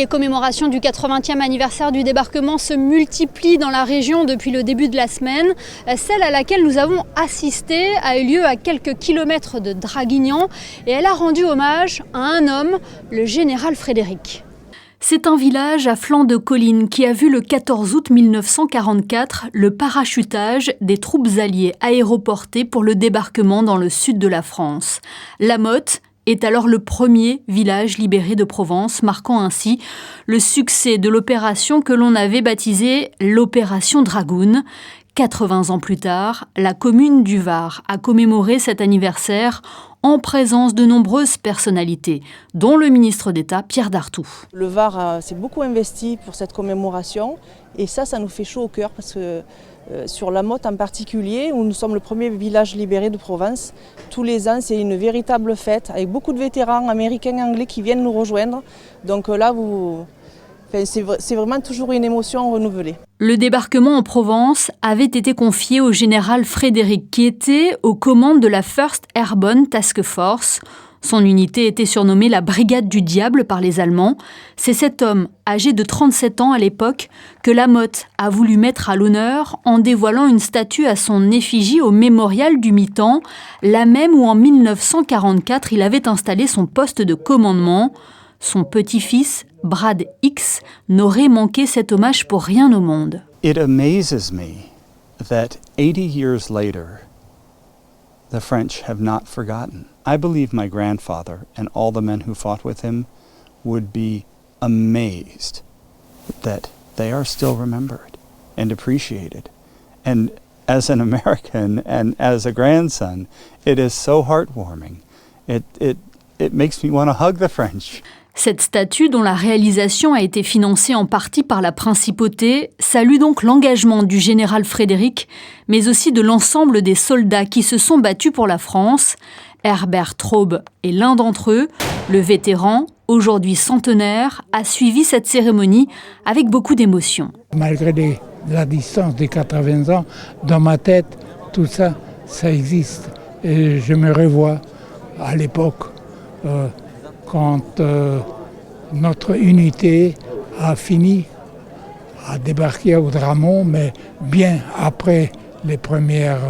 Les commémorations du 80e anniversaire du débarquement se multiplient dans la région depuis le début de la semaine. Celle à laquelle nous avons assisté a eu lieu à quelques kilomètres de Draguignan et elle a rendu hommage à un homme, le général Frédéric. C'est un village à flanc de colline qui a vu le 14 août 1944 le parachutage des troupes alliées aéroportées pour le débarquement dans le sud de la France. La Motte est alors le premier village libéré de Provence, marquant ainsi le succès de l'opération que l'on avait baptisée l'opération Dragoon. 80 ans plus tard, la commune du Var a commémoré cet anniversaire en présence de nombreuses personnalités, dont le ministre d'État Pierre Dartout. Le Var s'est beaucoup investi pour cette commémoration et ça nous fait chaud au cœur parce que sur la Motte en particulier, où nous sommes le premier village libéré de Provence, tous les ans c'est une véritable fête avec beaucoup de vétérans américains et anglais qui viennent nous rejoindre. Donc là, c'est vraiment toujours une émotion renouvelée. Le débarquement en Provence avait été confié au général Frédéric, qui était aux commandes de la 1st Airborne Task Force. Son unité était surnommée la Brigade du Diable par les Allemands. C'est cet homme, âgé de 37 ans à l'époque, que la Motte a voulu mettre à l'honneur en dévoilant une statue à son effigie au mémorial du mi-temps, la même où en 1944 il avait installé son poste de commandement. Son petit-fils, Brad Hicks, n'aurait manqué cet hommage pour rien au monde. It amazes me that 80 years later, the French have not forgotten. I believe my grandfather and all the men who fought with him would be amazed that they are still remembered and appreciated. And as an American and as a grandson, it is so heartwarming. It makes me want to hug the French. Cette statue, dont la réalisation a été financée en partie par la principauté, salue donc l'engagement du général Frédéric, mais aussi de l'ensemble des soldats qui se sont battus pour la France. Herbert Traube est l'un d'entre eux. Le vétéran, aujourd'hui centenaire, a suivi cette cérémonie avec beaucoup d'émotion. Malgré la distance des 80 ans, dans ma tête, tout ça, ça existe. Et je me revois à l'époque, quand notre unité a fini à débarquer au Dramont, mais bien après les premières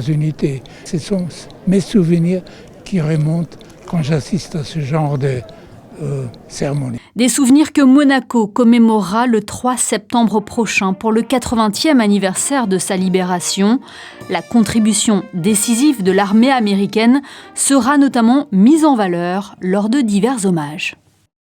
unités. Ce sont mes souvenirs qui remontent quand j'assiste à ce genre de cérémonie. Des souvenirs que Monaco commémorera le 3 septembre prochain pour le 80e anniversaire de sa libération. La contribution décisive de l'armée américaine sera notamment mise en valeur lors de divers hommages.